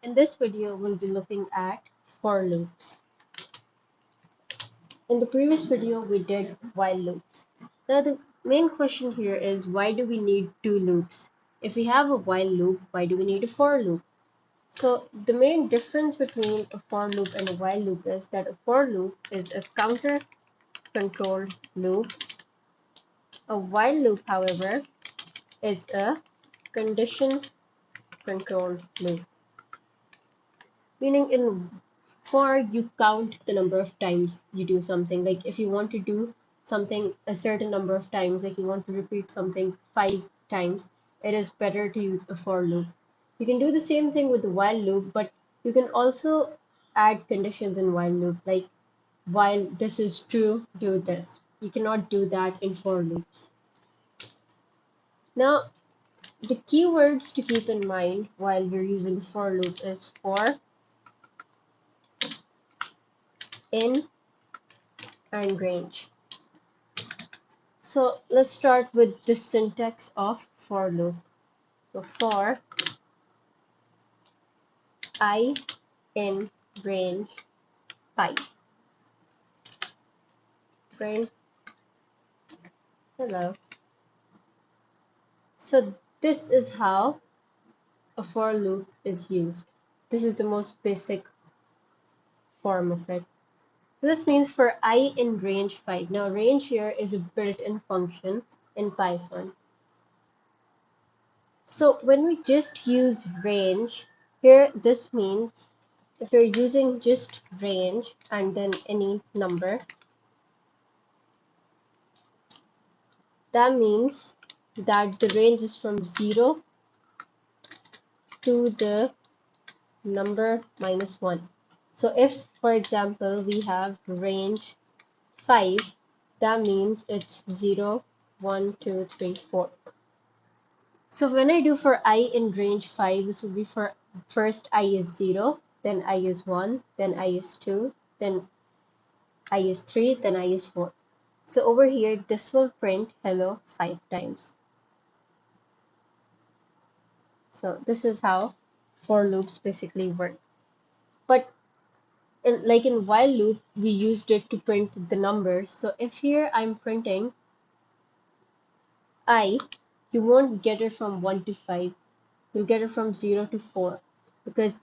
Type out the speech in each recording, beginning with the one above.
In this video, we'll be looking at for loops. In the previous video, we did while loops. Now, the main question here is why do we need two loops? If we have a while loop, why do we need a for loop? So, the main difference between a for loop and a while loop is that a for loop is a counter controlled loop. A while loop, however, is a condition controlled loop. Meaning in for you count the number of times you do something. Like if you want to do something a certain number of times, like you want to repeat something 5 times, it is better to use a for loop. You can do the same thing with the while loop, but you can also add conditions in while loop, like while this is true, do this. You cannot do that in for loops. Now, the keywords to keep in mind while you're using for loop is for, in, and range. So let's start with the syntax of for loop. So for I in range 5. Print hello. So this is how a for loop is used. This is the most basic form of it. So this means for I in range 5. Now range here is a built-in function in Python. So when we just use range, here this means if you're using just range and then any number, that means that the range is from 0 to the number -1. So if, for example, we have range 5, that means it's 0, 1, 2, 3, 4. So when I do for I in range 5, this will be for first I is 0, then I is 1, then I is 2, then I is 3, then I is 4. So over here, this will print hello 5 times. So this is how for loops basically work. But like in while loop, we used it to print the numbers. So if here I'm printing I, you won't get it from 1 to 5. You'll get it from 0 to 4 because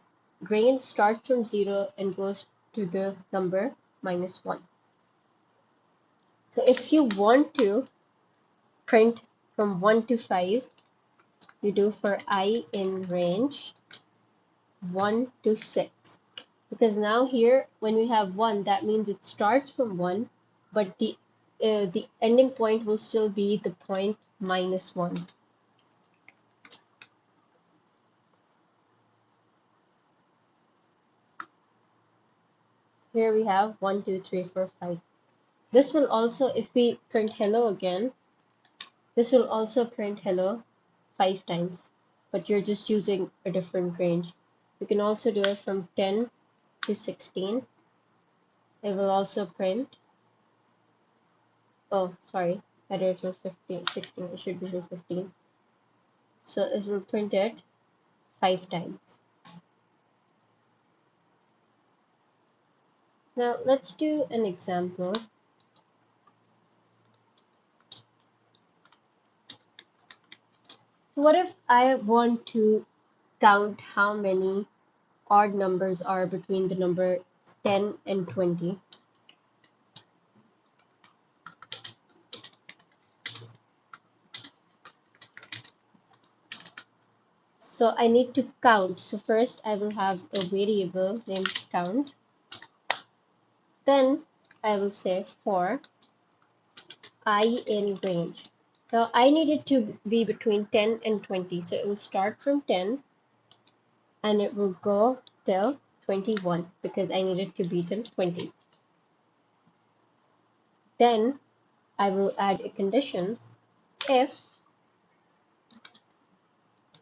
range starts from 0 and goes to the number -1. So if you want to print from 1 to 5, you do for I in range 1 to 6. Because now here, when we have 1, that means it starts from 1, but the ending point will still be the point -1. Here we have 1, 2, 3, 4, 5. This will also, if we print hello again, this will also print hello 5 times, but you're just using a different range. You can also do it from 10 to 16. It will also print, oh, sorry, I did it till 15, 16, it should be till 15. So it will print it 5 times. Now let's do an example. So what if I want to count how many odd numbers are between the numbers 10 and 20? So I need to count. So first I will have a variable named count. Then I will say for I in range. Now I need it to be between 10 and 20. So it will start from 10 and it will go till 21 because I need it to be till 20. Then I will add a condition if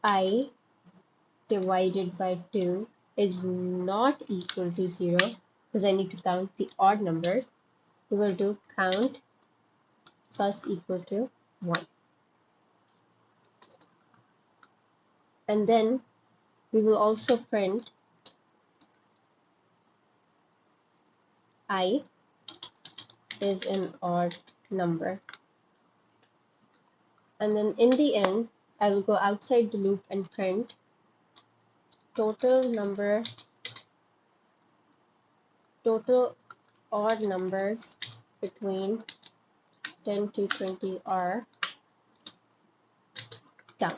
I divided by 2 is not equal to 0, because I need to count the odd numbers, we will do count plus equal to 1. And then we will also print I is an odd number. And then in the end, I will go outside the loop and print total odd numbers between 10 to 20 are down.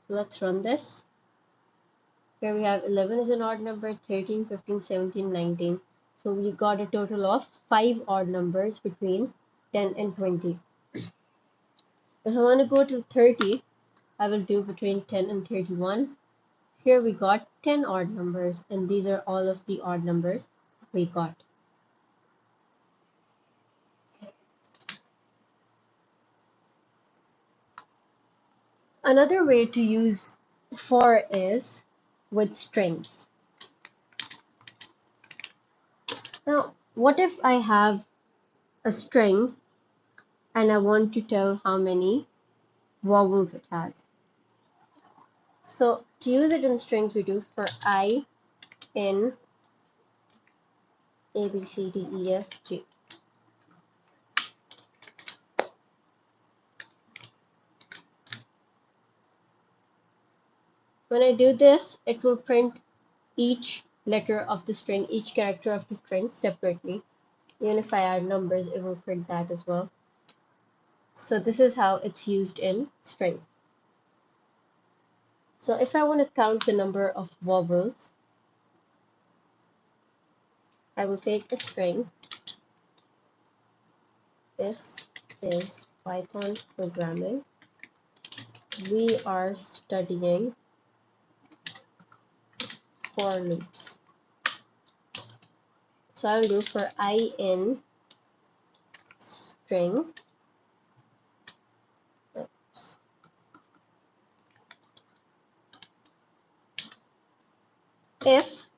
So let's run this. Here we have 11 is an odd number, 13, 15, 17, 19. So we got a total of 5 odd numbers between 10 and 20. If I want to go to 30, I will do between 10 and 31. Here we got 10 odd numbers, and these are all of the odd numbers we got. Another way to use for is with strings. Now, what if I have a string and I want to tell how many vowels it has? So to use it in strings, we do for I in A, B, C, D, E, F, G. When I do this, it will print each letter of the string, each character of the string separately. Even if I add numbers, it will print that as well. So this is how it's used in strings. So if I want to count the number of vowels, I will take a string. This is Python programming. We are studying for loops. So I'll do for I in string. Oops. If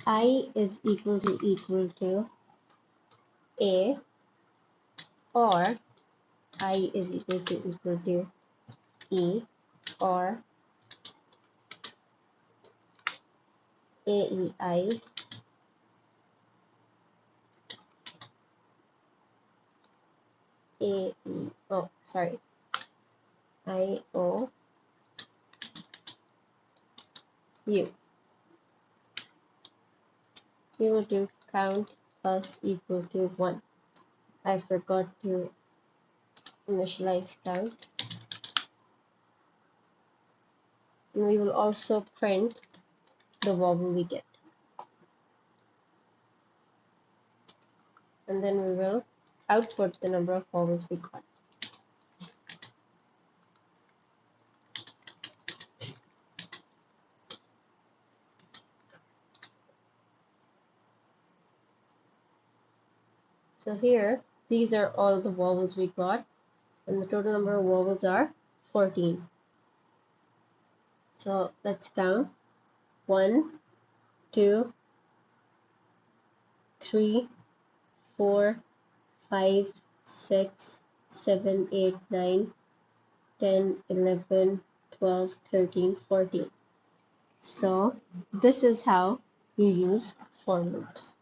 I is equal to A, or I is equal to E, or AEI, IOU. We will do count plus equal to 1. I forgot to initialize count. And we will also print the vowel we get. And then we will output the number of vowels we got. So here, these are all the vowels we got, and the total number of vowels are 14. So let's count. 1, 2, 3, 4, 5, 6, 7, 8, 9, 10, 11, 12, 13, 14. So this is how you use for loops.